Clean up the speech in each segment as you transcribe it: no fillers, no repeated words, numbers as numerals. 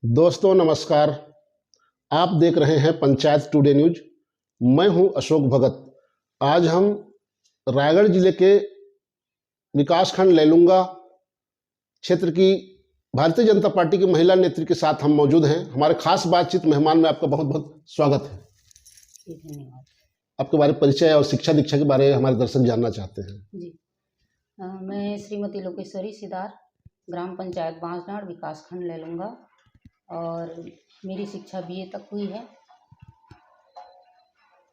दोस्तों नमस्कार। आप देख रहे हैं पंचायत टुडे न्यूज। मैं हूं अशोक भगत। आज हम रायगढ़ जिले के विकासखंड लैलूंगा क्षेत्र की भारतीय जनता पार्टी की महिला नेत्री के साथ हम मौजूद हैं। हमारे खास बातचीत मेहमान में आपका बहुत बहुत स्वागत है। धन्यवाद आपके बारे में परिचय और शिक्षा दीक्षा के बारे में हमारे दर्शक जानना चाहते हैं। जी। मैं श्रीमती लोकेश्वरी सिदार, ग्राम पंचायत बांसडांड, विकासखंड लैलूंगा, और मेरी शिक्षा बीए तक हुई है।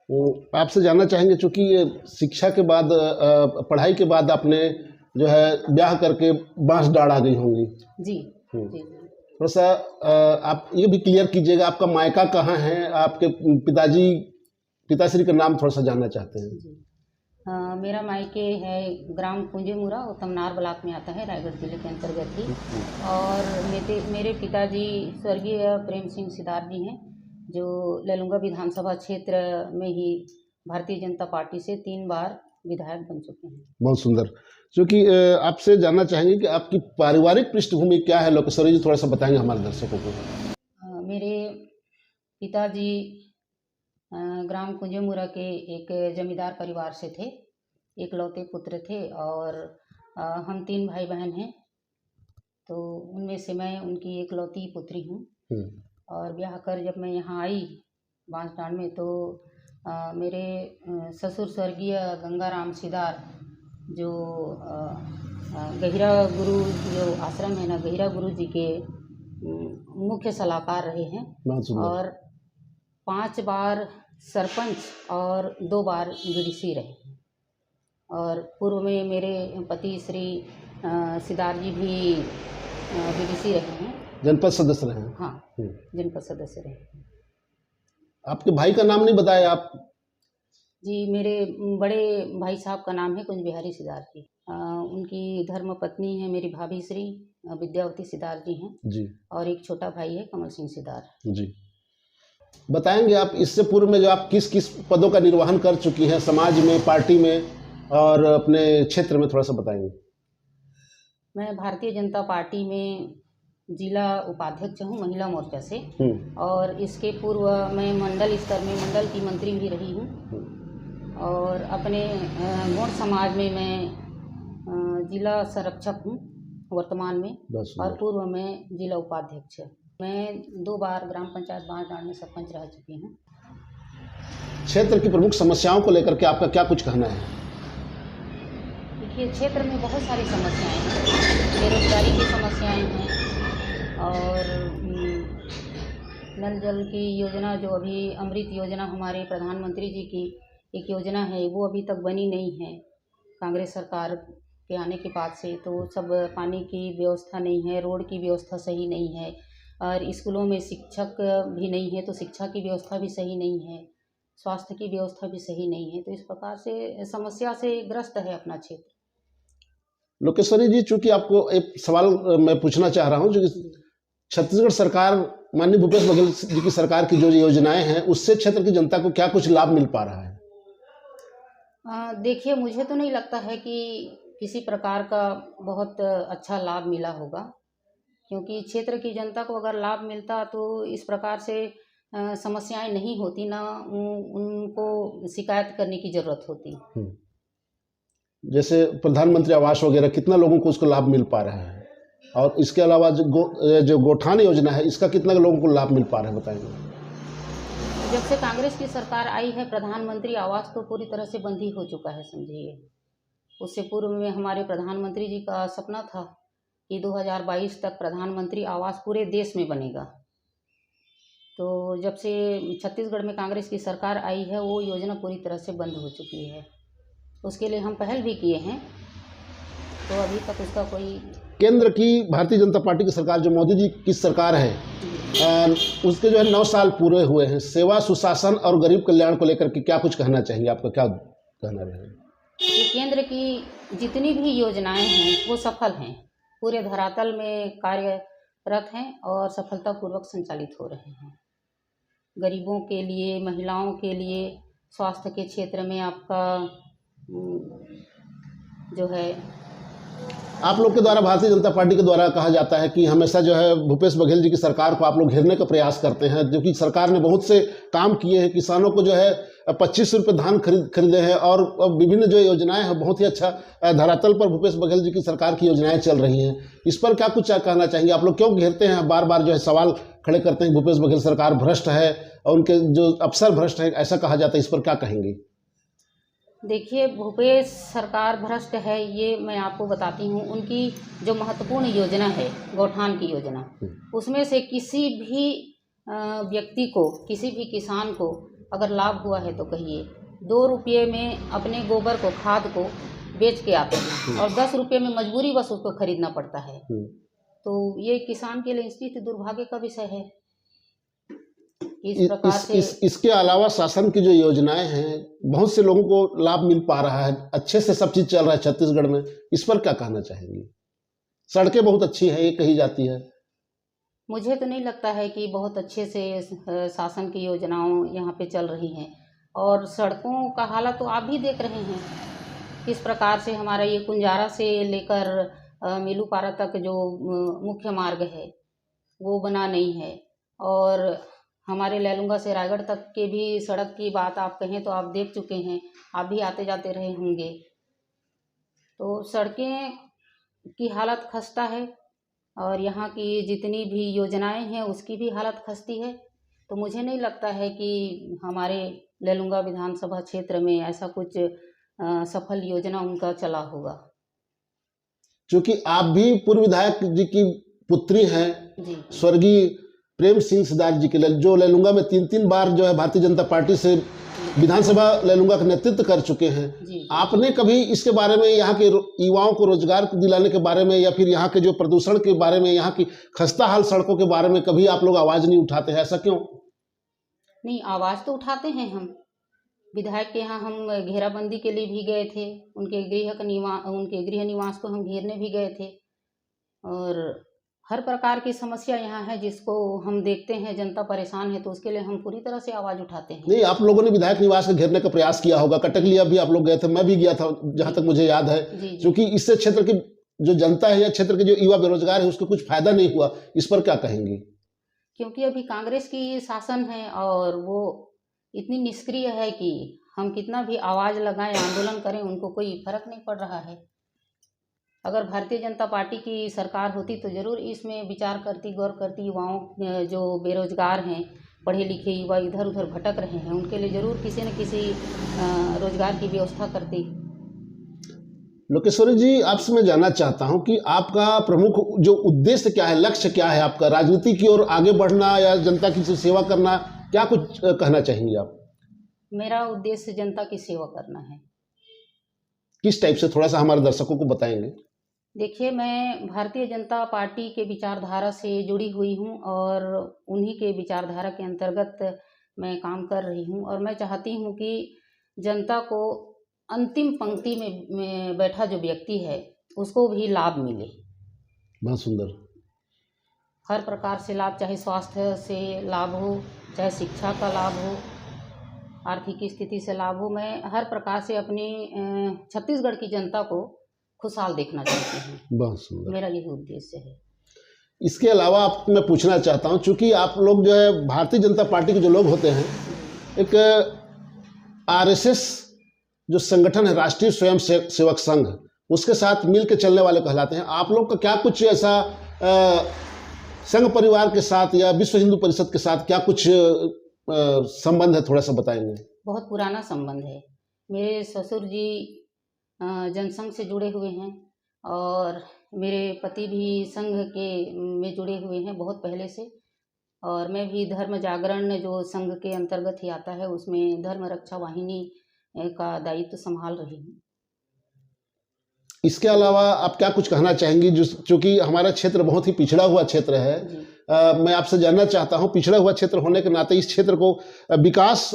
वो आपसे जानना चाहेंगे, चूँकि ये शिक्षा के बाद पढ़ाई के बाद आपने जो है ब्याह करके बांसडांड आ गई होंगी। जी जी जी। थोड़ा सा आप ये भी क्लियर कीजिएगा, आपका मायका कहाँ है, आपके पिताश्री का नाम थोड़ा सा जानना चाहते हैं। जी। मेरा मायके है ग्राम कुंजेमुरा, उत्तमनार ब्लॉक में आता है, रायगढ़ जिले के अंतर्गत ही। और मेरे पिताजी स्वर्गीय प्रेम सिंह सिदार जी हैं, जो लैलूंगा विधानसभा क्षेत्र में ही भारतीय जनता पार्टी से 3 बार विधायक बन चुके हैं। बहुत सुंदर। क्योंकि आपसे जानना चाहेंगे कि आपकी पारिवारिक पृष्ठभूमि क्या है, लोकेश्वरी जी थोड़ा सा बताएंगे हमारे दर्शकों को। मेरे पिताजी ग्राम कुंजेमुरा के एक जमींदार परिवार से थे, इकलौते पुत्र थे, और हम 3 भाई बहन हैं। तो उनमें से मैं उनकी इकलौती पुत्री हूँ। और ब्याह कर जब मैं यहाँ आई बांसडांड में, तो मेरे ससुर स्वर्गीय गंगाराम सिदार, जो गहिरा गुरु जो आश्रम है ना, गहिरा गुरु जी के मुख्य सलाहकार रहे हैं। और 5 बार सरपंच और 2 बार बीडीसी रहे। और पूर्व में मेरे पति श्री सिदार जी भी बीडीसी रहे हैं, जनपद सदस्य रहे हैं। हाँ, जनपद सदस्य रहे हैं। आपके भाई का नाम नहीं बताया आप? जी, मेरे बड़े भाई साहब का नाम है कुंज बिहारी सिदार जी। उनकी धर्म पत्नी है मेरी भाभी श्री विद्यावती सिदार जी हैं जी, और एक छोटा भाई है कमल सिंह सिदार जी। बताएंगे आप इससे पूर्व में जो आप किस किस पदों का निर्वहन कर चुकी हैं, समाज में, पार्टी में और अपने क्षेत्र में, थोड़ा सा बताएंगे। मैं भारतीय जनता पार्टी में जिला उपाध्यक्ष हूँ महिला मोर्चा से। और इसके पूर्व मैं मंडल स्तर में मंडल की मंत्री भी रही हूँ। और अपने गौड़ समाज में मैं जिला संरक्षक हूँ वर्तमान में, और पूर्व में जिला उपाध्यक्ष। मैं 2 बार ग्राम पंचायत बांसडांड में सरपंच रह चुकी हूँ। क्षेत्र की प्रमुख समस्याओं को लेकर के आपका क्या कुछ कहना है? देखिए, क्षेत्र में बहुत सारी समस्याएं हैं। बेरोजगारी की समस्याएं हैं, और नल जल की योजना, जो अभी अमृत योजना हमारे प्रधानमंत्री जी की एक योजना है, वो अभी तक बनी नहीं है कांग्रेस सरकार के आने के बाद से। तो सब पानी की व्यवस्था नहीं है, रोड की व्यवस्था सही नहीं है, और स्कूलों में शिक्षक भी नहीं है, तो शिक्षा की व्यवस्था भी सही नहीं है, स्वास्थ्य की व्यवस्था भी सही नहीं है। तो इस प्रकार से समस्या से ग्रस्त है अपना क्षेत्र। लोकेश्वरी जी, चूंकि आपको एक सवाल मैं पूछना चाह रहा हूँ, जो छत्तीसगढ़ सरकार, माननीय भूपेश बघेल जी की सरकार की जो योजनाएं हैं, उससे क्षेत्र की जनता को क्या कुछ लाभ मिल पा रहा है? देखिए, मुझे तो नहीं लगता है कि किसी प्रकार का बहुत अच्छा लाभ मिला होगा, क्योंकि क्षेत्र की जनता को अगर लाभ मिलता तो इस प्रकार से समस्याएं नहीं होती, ना उनको शिकायत करने की जरूरत होती। जैसे प्रधानमंत्री आवास वगैरह, कितना लोगों को उसको लाभ मिल पा रहा है? और इसके अलावा जो गोठान योजना है, इसका कितना लोगों को लाभ मिल पा रहा है, बताएंगे। जब से कांग्रेस की सरकार आई है, प्रधानमंत्री आवास तो पूरी तरह से बंद ही हो चुका है, समझिए। उससे पूर्व में हमारे प्रधानमंत्री जी का सपना था कि 2022 तक प्रधानमंत्री आवास पूरे देश में बनेगा। तो जब से छत्तीसगढ़ में कांग्रेस की सरकार आई है, वो योजना पूरी तरह से बंद हो चुकी है। उसके लिए हम पहल भी किए हैं, तो अभी तक उसका कोई। केंद्र की भारतीय जनता पार्टी की सरकार, जो मोदी जी की सरकार है, उसके जो है 9 साल पूरे हुए हैं। सेवा, सुशासन और गरीब कल्याण को लेकर के क्या कुछ कहना चाहिए? आपका क्या कहना रहेगा? केंद्र की जितनी भी योजनाएं हैं वो सफल हैं, पूरे धरातल में कार्यरत हैं और सफलतापूर्वक संचालित हो रहे हैं। गरीबों के लिए, महिलाओं के लिए, स्वास्थ्य के क्षेत्र में आपका जो है आप लोग के द्वारा, भारतीय जनता पार्टी के द्वारा कहा जाता है कि हमेशा जो है भूपेश बघेल जी की सरकार को आप लोग घेरने का प्रयास करते हैं, जो कि सरकार ने बहुत से काम किए हैं, किसानों को जो है 25 रुपये धान खरीदे हैं और विभिन्न जो योजनाएं हैं बहुत ही अच्छा धरातल पर भूपेश बघेल जी की सरकार की योजनाएं चल रही हैं। इस पर क्या कुछ कहना चाहेंगे? आप लोग क्यों घेरते हैं, बार बार जो है सवाल खड़े करते हैं भूपेश बघेल सरकार भ्रष्ट है और उनके जो अफसर भ्रष्ट है, ऐसा कहा जाता है, इस पर क्या कहेंगे? देखिए, भूपेश सरकार भ्रष्ट है ये मैं आपको बताती हूँ। उनकी जो महत्वपूर्ण योजना है गौठान की योजना, उसमें से किसी भी व्यक्ति को, किसी भी किसान को अगर लाभ हुआ है तो कहिए 2 रुपये में अपने गोबर को, खाद को बेच के आते हैं और 10 रुपये में मजबूरी बस उसको खरीदना पड़ता है। तो ये किसान के लिए स्थिति दुर्भाग्य का विषय है। इस प्रकार से इसके अलावा शासन की जो योजनाएं हैं, बहुत से लोगों को लाभ मिल पा रहा है, अच्छे से सब चीज चल रहा है छत्तीसगढ़ में, इस पर क्या कहना चाहेंगे? सड़कें बहुत अच्छी है ये कही जाती है। मुझे तो नहीं लगता है कि बहुत अच्छे से शासन की योजनाओं यहाँ पे चल रही हैं, और सड़कों का हालत तो आप भी देख रहे हैं किस प्रकार से। हमारा ये कुंजारा से लेकर मेलूपारा तक जो मुख्य मार्ग है वो बना नहीं है, और हमारे लैलूंगा से रायगढ़ तक के भी सड़क की बात आप कहें तो आप देख चुके हैं, आप भी आते जाते रहे होंगे। तो सड़कें की हालत खस्ता है और यहाँ की जितनी भी योजनाएं हैं उसकी भी हालत खस्ती है। तो मुझे नहीं लगता है कि हमारे लैलूंगा विधानसभा क्षेत्र में ऐसा कुछ सफल योजना उनका चला होगा। क्योंकि आप भी पूर्व विधायक जी की पुत्री हैं, स्वर्गीय प्रेम सिंह सिदार जी के, जो लैलूंगा में 3 बार जो है भारतीय जनता पार्टी से विधानसभा लैलूंगा का नेतृत्व कर चुके हैं। आपने कभी इसके बारे में, यहाँ के युवाओं को रोजगार दिलाने के बारे में, या फिर यहाँ के जो प्रदूषण के बारे में, यहाँ की खस्ता हाल सड़कों के बारे में कभी आप लोग आवाज नहीं उठाते हैं? ऐसा क्यों? नहीं, आवाज तो उठाते हैं हम। विधायक के यहाँ हम घेराबंदी के लिए भी गए थे, उनके गृह निवास को हम घेरने भी गए थे, और हर प्रकार की समस्या यहाँ है जिसको हम देखते हैं जनता परेशान है, तो उसके लिए हम पूरी तरह से आवाज उठाते हैं। नहीं, आप लोगों ने विधायक निवास को घेरने का प्रयास किया होगा, कटकलिया भी आप लोग गए थे, मैं भी गया था जहां तक मुझे याद है, क्योंकि इससे क्षेत्र की जो जनता है या क्षेत्र के जो युवा बेरोजगार है उसको कुछ फायदा नहीं हुआ। इस पर क्या कहेंगे? क्योंकि अभी कांग्रेस की शासन है और वो इतनी निष्क्रिय है कि हम कितना भी आवाज लगाएं, आंदोलन करें, उनको कोई फर्क नहीं पड़ रहा है। अगर भारतीय जनता पार्टी की सरकार होती तो जरूर इसमें विचार करती, गौर करती। युवाओं जो बेरोजगार हैं, पढ़े लिखे युवा इधर उधर भटक रहे हैं, उनके लिए जरूर किसी न किसी रोजगार की व्यवस्था करती। लोकेश्वरी जी, आपसे मैं जानना चाहता हूं कि आपका प्रमुख जो उद्देश्य क्या है, लक्ष्य क्या है आपका? राजनीति की ओर आगे बढ़ना या जनता की सेवा करना, क्या कुछ कहना चाहेंगे आप? मेरा उद्देश्य जनता की सेवा करना है। किस टाइप से, थोड़ा सा हमारे दर्शकों को बताएंगे? देखिए, मैं भारतीय जनता पार्टी के विचारधारा से जुड़ी हुई हूँ और उन्हीं के विचारधारा के अंतर्गत मैं काम कर रही हूँ, और मैं चाहती हूँ कि जनता को अंतिम पंक्ति में बैठा जो व्यक्ति है उसको भी लाभ मिले। बहुत सुंदर। हर प्रकार से लाभ, चाहे स्वास्थ्य से लाभ हो, चाहे शिक्षा का लाभ हो, आर्थिक स्थिति से लाभ हो। मैं हर प्रकार से अपनी छत्तीसगढ़ की जनता को खुशहाल देखना चाहती हूँ। बहुत सुंदर, मेरा यही उद्देश्य है। इसके अलावा आपको मैं पूछना चाहता हूँ, चूँकि आप लोग जो है भारतीय जनता पार्टी के जो लोग होते हैं, एक आरएसएस जो संगठन है, राष्ट्रीय स्वयं सेवक संघ, उसके साथ मिल के चलने वाले कहलाते हैं। आप लोग का क्या कुछ ऐसा संघ परिवार के साथ या विश्व हिंदू परिषद के साथ क्या कुछ संबंध है, थोड़ा सा बताएंगे? बहुत पुराना संबंध है। मेरे ससुर जी जनसंघ से जुड़े हुए हैं और मेरे पति भी संघ के में जुड़े हुए हैं बहुत पहले से, और मैं भी धर्म जागरण जो संघ के अंतर्गत ही आता है उसमें धर्म रक्षा वाहिनी का दायित्व संभाल रही हूँ। इसके अलावा आप क्या कुछ कहना चाहेंगी? चूँकि हमारा क्षेत्र बहुत ही पिछड़ा हुआ क्षेत्र है, मैं आपसे जानना चाहता हूँ, पिछड़ा हुआ क्षेत्र होने के नाते इस क्षेत्र को विकास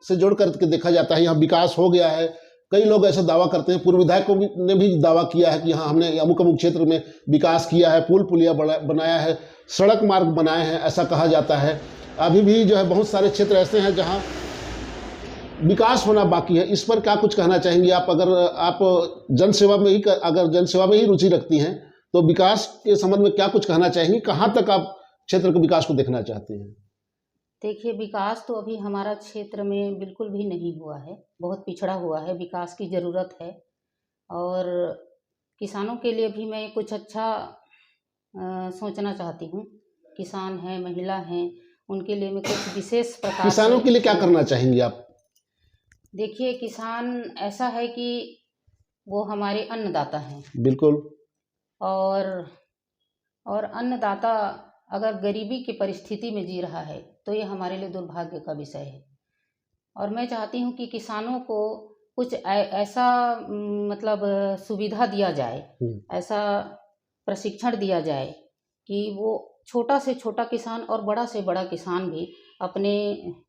से जोड़ करके देखा जाता है। यहाँ विकास हो गया है, कई लोग ऐसा दावा करते हैं, पूर्व विधायकों ने भी दावा किया है कि हाँ हमने अमुक अमुक क्षेत्र में विकास किया है, पुल पुलिया बनाया है, सड़क मार्ग बनाए हैं, ऐसा कहा जाता है। अभी भी जो है बहुत सारे क्षेत्र ऐसे हैं जहाँ विकास होना बाकी है, इस पर क्या कुछ कहना चाहेंगी आप? अगर आप जनसेवा में ही अगर जनसेवा में ही रुचि रखती हैं तो विकास के संबंध में क्या कुछ कहना चाहेंगी? कहाँ तक आप क्षेत्र के विकास को देखना चाहती हैं? देखिए, विकास तो अभी हमारा क्षेत्र में बिल्कुल भी नहीं हुआ है, बहुत पिछड़ा हुआ है, विकास की ज़रूरत है। और किसानों के लिए भी मैं कुछ अच्छा सोचना चाहती हूँ। किसान हैं, महिला हैं, उनके लिए मैं कुछ विशेष प्रकार किसानों से के लिए क्या करना चाहेंगी आप? देखिए, किसान ऐसा है कि वो हमारे अन्नदाता हैं। बिल्कुल। और अन्नदाता अगर गरीबी की परिस्थिति में जी रहा है तो ये हमारे लिए दुर्भाग्य का विषय है। और मैं चाहती हूँ कि किसानों को कुछ ऐसा मतलब सुविधा दिया जाए, ऐसा प्रशिक्षण दिया जाए कि वो छोटा से छोटा किसान और बड़ा से बड़ा किसान भी अपने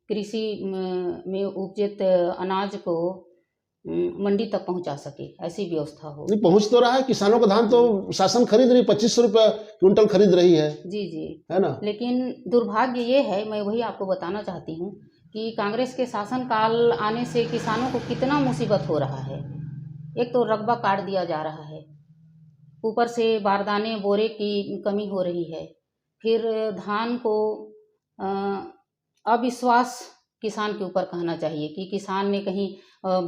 कृषि में उपजित अनाज को मंडी तक पहुंचा सके, ऐसी व्यवस्था हो। नहीं, पहुंच तो रहा है। किसानों का धान तो शासन खरीद रही, 2500 रुपये क्विंटल खरीद रही है। जी जी, है ना? लेकिन दुर्भाग्य ये है, मैं वही आपको बताना चाहती हूँ कि कांग्रेस के शासन काल आने से किसानों को कितना मुसीबत हो रहा है। एक तो रकबा काट दिया जा रहा है, ऊपर से बारदाने बोरे की कमी हो रही है, फिर धान को अविश्वास किसान के ऊपर कहना चाहिए कि किसान ने कहीं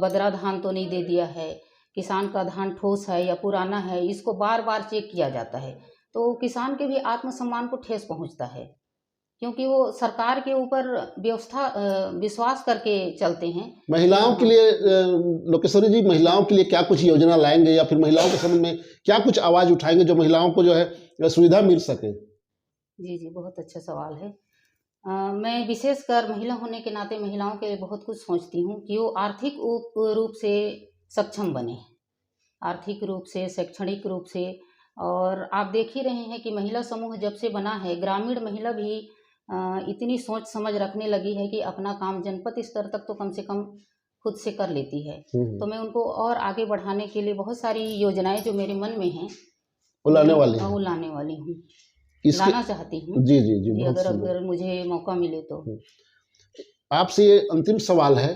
बदरा धान तो नहीं दे दिया है, किसान का धान ठोस है या पुराना है, इसको बार बार चेक किया जाता है। तो किसान के भी आत्मसम्मान को ठेस पहुंचता है, क्योंकि वो सरकार के ऊपर विश्वास करके चलते हैं। महिलाओं के लिए लोकेश्वरी जी, महिलाओं के लिए क्या कुछ योजना लाएंगे या फिर महिलाओं के संबंध में क्या कुछ आवाज उठाएंगे जो महिलाओं को जो है सुविधा मिल सके? जी जी, बहुत अच्छा सवाल है। मैं विशेषकर महिला होने के नाते महिलाओं के लिए बहुत कुछ सोचती हूँ कि वो आर्थिक रूप से सक्षम बने, आर्थिक रूप से, शैक्षणिक रूप से। और आप देख ही रहे हैं कि महिला समूह जब से बना है, ग्रामीण महिला भी इतनी सोच समझ रखने लगी है कि अपना काम जनपद स्तर तक तो कम से कम खुद से कर लेती है। तो मैं उनको और आगे बढ़ाने के लिए बहुत सारी योजनाएं जो मेरे मन में हैं वो लाने वाली हूँ, लाना चाहती हूँ। जी जी जी, अगर मुझे मौका मिले तो। आपसे ये अंतिम सवाल है,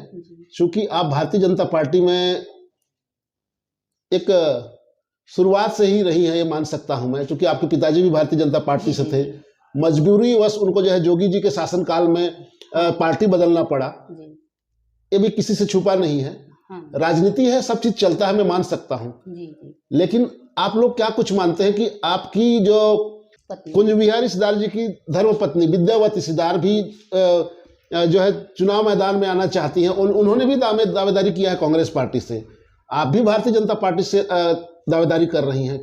चूंकि आप भारतीय जनता पार्टी में एक शुरुआत से ही रही है, ये मान सकता हूं मैं, क्योंकि आपके पिताजी भी भारतीय जनता पार्टी से थे। मजबूरी वश उनको जो है जोगी जी के शासनकाल में पार्टी बदलना पड़ा, ये भी किसी से छुपा नहीं है। राजनीति है, सब चीज चलता है, मैं मान सकता हूँ। लेकिन आप लोग क्या कुछ मानते हैं कि आपकी जो कुंज बिहारी सिदार जी की धर्मपत्नी विद्यावती सिदार भी जो है चुनाव मैदान में आना चाहती हैं, उन्होंने भी दावेदारी किया है कांग्रेस पार्टी से। आप भी भारतीय जनता पार्टी से दावेदारी कर रही हैं,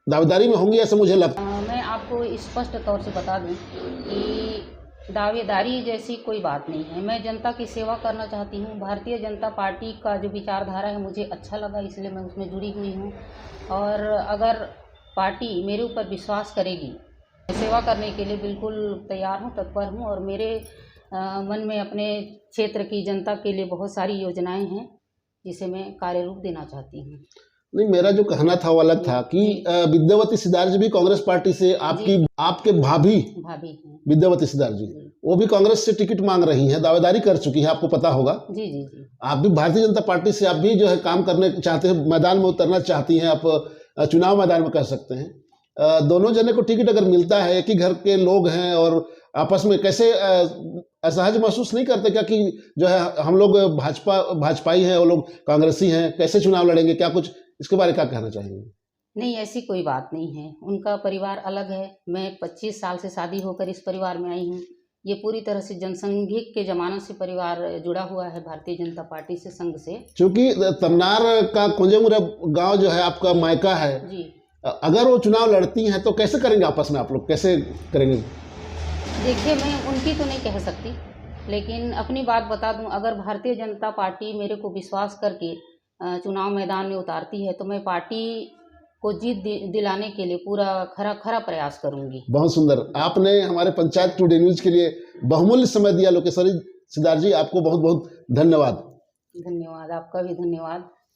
दावेदारी में होंगी ऐसा मुझे लगता है। मैं आपको स्पष्ट तौर से बता दूं कि दावेदारी जैसी कोई बात नहीं है। मैं जनता की सेवा करना चाहती हूं। भारतीय जनता पार्टी का जो विचारधारा है मुझे अच्छा लगा, इसलिए मैं उसमें जुड़ी हुई हूं। और अगर पार्टी मेरे ऊपर विश्वास करेगी, सेवा करने के लिए बिल्कुल तैयार हूं, तत्पर हूं। और मेरे मन में अपने क्षेत्र की जनता के लिए बहुत सारी योजनाएं हैं जिसे मैं कार्य रूप देना चाहती हूँ। नहीं, मेरा जो कहना था वो अलग था कि विद्यावती सिदार जी भी कांग्रेस पार्टी से, आपके भाभी विद्यावती सिदार जी, वो भी कांग्रेस से टिकट मांग रही हैं, दावेदारी कर चुकी है, आपको पता होगा। जी जी जी। आप भी भारतीय जनता पार्टी से, आप भी जो है काम करने चाहते हैं, मैदान में उतरना चाहती हैं, आप चुनाव मैदान में कर सकते हैं। दोनों जने को टिकट अगर मिलता है, एक ही घर के लोग हैं और आपस में कैसे असहज महसूस नहीं करते क्या कि जो है हम लोग भाजपाई हैं, वो लोग कांग्रेसी हैं, कैसे चुनाव लड़ेंगे? क्या कुछ इसके बारे में क्या कहना चाहेंगे? नहीं, ऐसी कोई बात नहीं है। उनका परिवार अलग है, मैं 25 साल से शादी होकर इस परिवार में आई हूँ। ये पूरी तरह से जनसंघिक के जमाना से परिवार जुड़ा हुआ है भारतीय जनता पार्टी से, संघ से। क्योंकि तमनार का कुंजेमुरा गांव जो है आपका मायका है जी। अगर वो चुनाव लड़ती हैं तो कैसे करेंगे आपस में, आप लोग कैसे करेंगे? देखिए, मैं उनकी तो नहीं कह सकती, लेकिन अपनी बात बता दूं, अगर भारतीय जनता पार्टी मेरे को विश्वास करके चुनाव मैदान में उतारती है तो मैं पार्टी को जीत दिलाने के लिए पूरा खरा प्रयास करूंगी। बहुत सुंदर, आपने हमारे पंचायत टुडे न्यूज के लिए बहुमूल्य समय दिया लोकेश्वरी सिदार जी, आपको बहुत बहुत धन्यवाद। धन्यवाद, आपका भी धन्यवाद।